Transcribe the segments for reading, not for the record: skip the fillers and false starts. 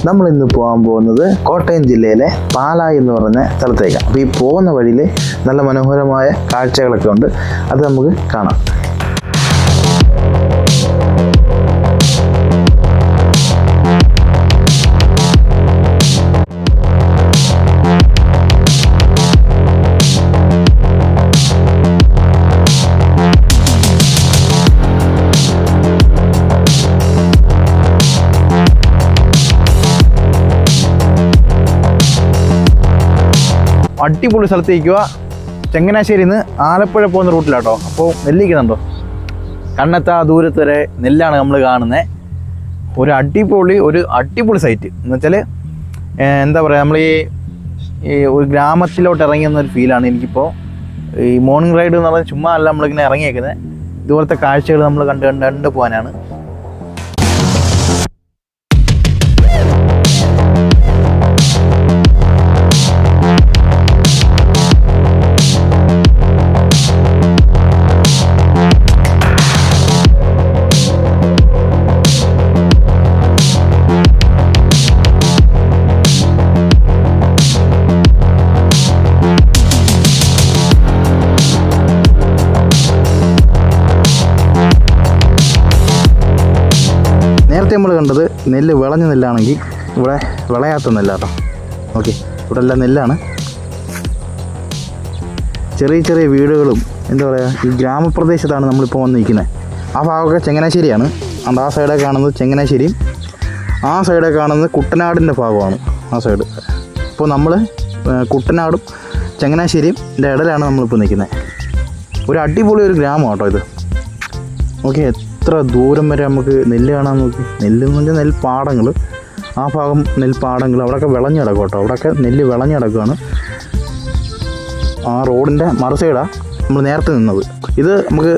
നമ്മൾ ഇന്ന് പോകാൻ പോകുന്നത് കോട്ടയം ജില്ലയിലെ പാലായി എന്ന് പറഞ്ഞ സ്ഥലത്തേക്കാണ്. അപ്പോൾ ഈ പോകുന്ന വഴിയിൽ നല്ല മനോഹരമായ കാഴ്ചകളൊക്കെ ഉണ്ട്, അത് നമുക്ക് കാണാം. അടിപൊളി സ്ഥലത്തേക്കുക. ചങ്ങനാശ്ശേരിയിൽ നിന്ന് ആലപ്പുഴ പോകുന്ന റൂട്ടിലാട്ടോ. അപ്പോൾ നെല്ലിക്കുന്നുണ്ടോ, കണ്ണെത്താ ദൂരത്ത് വരെ നെല്ലാണ് നമ്മൾ കാണുന്നത്. ഒരു അടിപൊളി സൈറ്റ് എന്ന് വെച്ചാൽ എന്താ പറയുക, നമ്മൾ ഈ ഒരു ഗ്രാമത്തിലോട്ട് ഇറങ്ങിയെന്ന ഒരു ഫീലാണ് എനിക്കിപ്പോൾ. ഈ മോർണിംഗ് റൈഡ് എന്ന് പറഞ്ഞാൽ ചുമ്മാ അല്ല നമ്മളിങ്ങനെ ഇറങ്ങിയേക്കുന്നത്, ഇതുപോലത്തെ കാഴ്ചകൾ നമ്മൾ കണ്ട് പോകാനാണ്. നേരത്തെ നമ്മൾ കണ്ടത് നെല്ല് വിളഞ്ഞ നെല്ലാണെങ്കിൽ ഇവിടെ വിളയാത്ത നെല്ലാട്ടോ. ഓക്കെ, ഇവിടെ എല്ലാം നെല്ലാണ്. ചെറിയ വീടുകളും എന്താ പറയുക, ഈ ഗ്രാമപ്രദേശത്താണ് നമ്മളിപ്പോൾ വന്ന് നിൽക്കുന്നത്. ആ ഭാഗമൊക്കെ ചങ്ങനാശ്ശേരിയാണ്. അതുകൊണ്ട് ആ സൈഡൊക്കെ കാണുന്നത് ചങ്ങനാശ്ശേരിയും ആ സൈഡൊക്കെ കാണുന്നത് കുട്ടനാടിൻ്റെ ഭാഗമാണ് ആ സൈഡ്. ഇപ്പോൾ നമ്മൾ കുട്ടനാടും ചങ്ങനാശ്ശേരിയും ഇടയിലാണ് നമ്മളിപ്പോൾ നിൽക്കുന്നത്. ഒരു അടിപൊളി ഒരു ഗ്രാമം കേട്ടോ ഇത്. ഓക്കെ, എത്ര ദൂരം വരെ നമുക്ക് നെല്ല് കാണാൻ നോക്കി. നെല്ലെന്ന് പറഞ്ഞാൽ നെൽപ്പാടങ്ങൾ, ആ ഭാഗം നെൽപ്പാടങ്ങൾ, അവിടെയൊക്കെ വിളഞ്ഞു കിടക്കും കേട്ടോ. അവിടെയൊക്കെ നെല്ല് വിളഞ്ഞു കിടക്കുകയാണ്. ആ റോഡിൻ്റെ മറു സൈഡാണ് നമ്മൾ നേരത്തെ നിന്നത്. ഇത് നമുക്ക്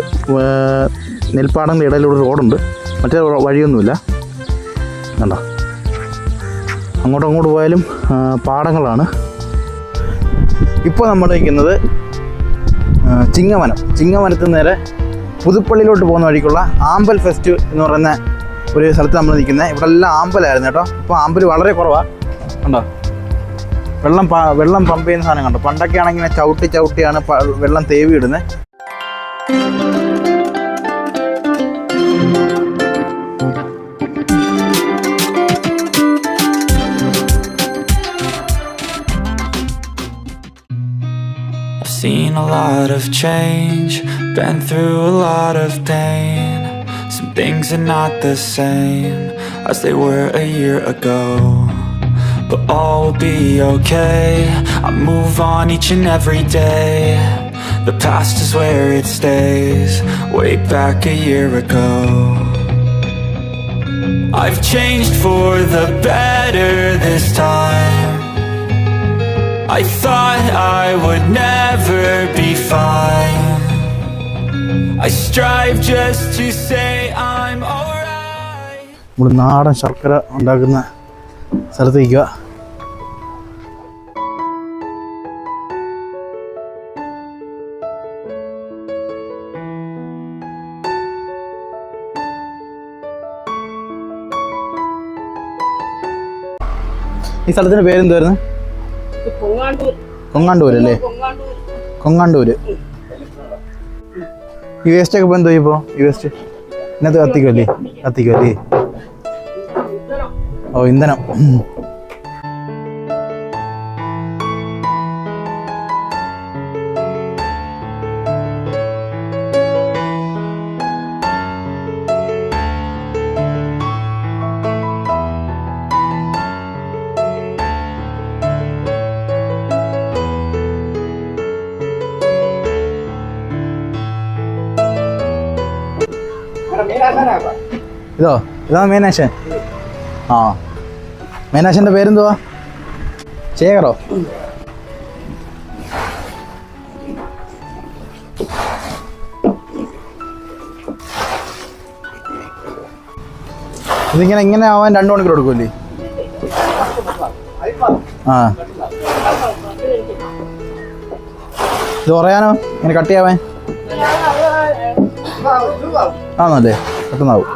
നെൽപ്പാടങ്ങളുടെ ഇടയിലൂടെ റോഡുണ്ട്, മറ്റേ വഴിയൊന്നുമില്ല. കണ്ടോ, അങ്ങോട്ട് പോയാലും പാടങ്ങളാണ്. ഇപ്പോൾ നമ്മൾ നിൽക്കുന്നത് ചിങ്ങവനത്തിന് നേരെ പുതുപ്പള്ളിയിലോട്ട് പോകുന്ന വഴിക്കുള്ള ആമ്പൽ ഫെസ്റ്റ് എന്ന് പറയുന്ന ഒരു സ്ഥലത്ത് നമ്മൾ നിൽക്കുന്നത്. ഇവിടെ എല്ലാം ആമ്പലായിരുന്നു കേട്ടോ. ഇപ്പോൾ ആമ്പൽ വളരെ കുറവാണ്. കണ്ടോ, വെള്ളം പമ്പ് ചെയ്യുന്ന സാധനം കണ്ടോ. പണ്ടൊക്കെ ആണെങ്കിൽ ഇങ്ങനെ ചവിട്ടിയാണ് വെള്ളം തേവി ഇടുന്നത്. Seen a lot of change, been through a lot of pain. Some things are not the same as they were a year ago, but all will be okay. I move on each and every day. The past is where it stays, way back a year ago. I've changed for the better this time. I thought I would never be fine. I strive just to say I'm alright. നമ്മൾ നാടൻ ശർക്കര ഉണ്ടാക്കുന്ന സ്ഥലത്തേക്കുക. ഈ സ്ഥലത്തിൻ്റെ പേരെന്തായിരുന്നു? കൊങ്ങാണ്ടൂർ അല്ലേ? കൊങ്ങാണ്ടൂർ. ഈ വേസ്റ്റൊക്കെ ഇപ്പോൾ എന്തോ ഇപ്പോൾ ഈ വേസ്റ്റ് ഇതിനകത്ത് കത്തിക്കുമല്ലേ? ഓ, ഇന്ധനം. ഇതാ മീനാശൻ. ആ, മീനാശൻ്റെ പേരെന്തുവാ? ശേഖരോ? ഇങ്ങനെ ആവാൻ 2 മണിക്കൂർ എടുക്കുമല്ലേ? ആ, ഇത് പറയാനോ ഇങ്ങനെ കട്ട് ചെയ്യാവേ? ആണല്ലേ, പെട്ടെന്നാവും.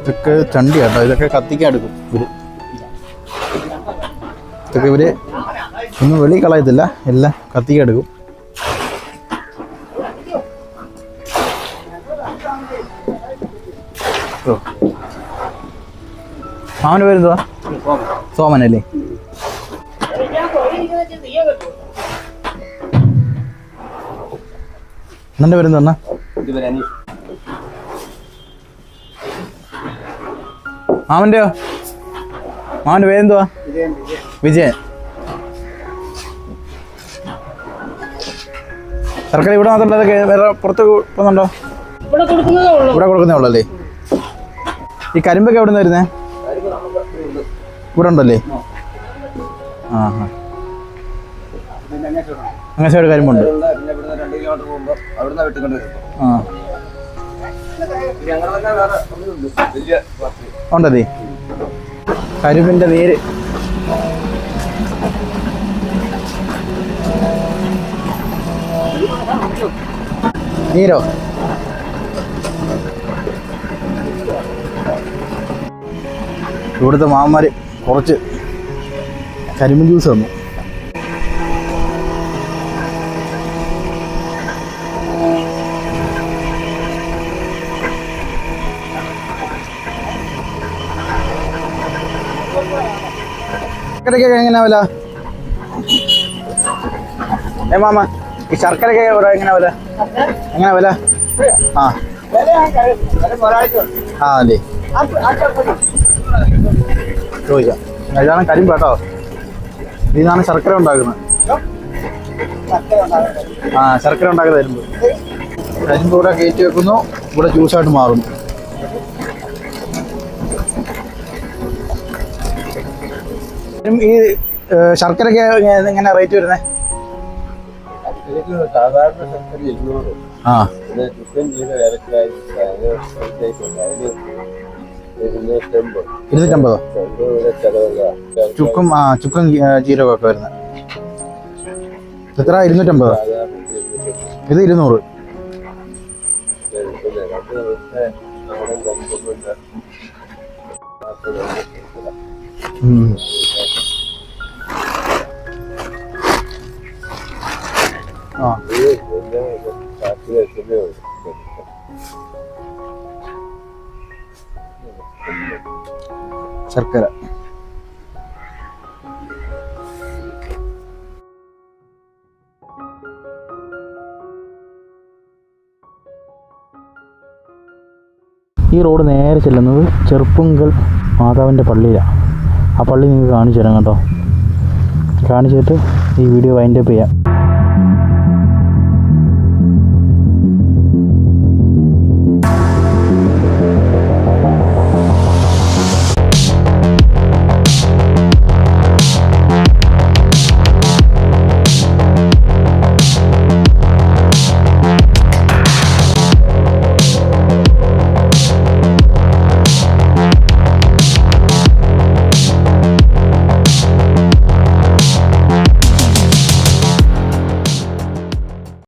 ഇതൊക്കെ ചണ്ടി കേട്ടോ, ഇതൊക്കെ കത്തിക്കാൻ എടുക്കും ഇവര്. ഇതൊക്കെ ഇവര് ഒന്നും വെളി കളയത്തില്ല, എല്ലാം കത്തിക്കാൻ എടുക്കും. മാമൻ്റെ പേരെന്തുവാ? സോമനല്ലേ? അണ്ണൻ്റെ പേരെന്താ? മാമൻ്റെയോ? മാമൻ്റെ പേരെന്തുവാ? വിജയൻ. സർക്കാർ ഇവിടെ മാത്രമല്ല, അതൊക്കെ വേറെ പുറത്ത് പോകുന്നുണ്ടോ? ഇവിടെ കൊടുക്കുന്നേ ഉള്ളല്ലേ? ഈ കരിമ്പൊക്കെ എവിടെ നിന്ന് വരുന്നേ? ഇവിടെ ഉണ്ടല്ലേ? ആ ഹാ, അങ്ങനെ സൈഡ് കരിമ്പുണ്ട്. ആ ഉണ്ടല്ലേ കരിമ്പിൻ്റെ നീര്. നീരോ? ഇവിടുത്തെ മാമന്മാർ കുറച്ച് കരിമ്പ് ജ്യൂസ് തന്നു. ശർക്കരക്കൊക്കെ എങ്ങനെയാ വില? മാമ, ഈ ശർക്കരക്കൊക്കെ എങ്ങനെയാ വില? എങ്ങനെയാ വില? ആ ആ അല്ലേ, ചോദിക്കാം. ഇതാണ് കരിമ്പ് കേട്ടോ, ഇതിനാണ് ശർക്കര ഉണ്ടാക്കുന്നത്. ആ, ശർക്കര ഉണ്ടാക്കുന്ന കരിമ്പ്. കരിമ്പ് ഇവിടെ കയറ്റി വെക്കുന്നു, ഇവിടെ ജ്യൂസായിട്ട് മാറുന്നു. ഈ ശർക്കരയ്ക്ക് എങ്ങനെ റേറ്റ് വരുന്നത്? ആ, 250. ചുക്കും ചുക്കും ജീരകമൊക്കെ വരുന്നത് എത്ര? 250. ഇത് 200. ആ, ശർക്കര. ഈ റോഡ് നേരെ ചെല്ലുന്നത് ചെറുപ്പുങ്കൽ മാതാവിൻ്റെ പള്ളിയിലാണ്. ആ പള്ളി നിങ്ങൾക്ക് കാണിച്ചു തരാം കേട്ടോ. കാണിച്ചിട്ട് ഈ വീഡിയോ വൈൻഡപ്പ് ചെയ്യാം.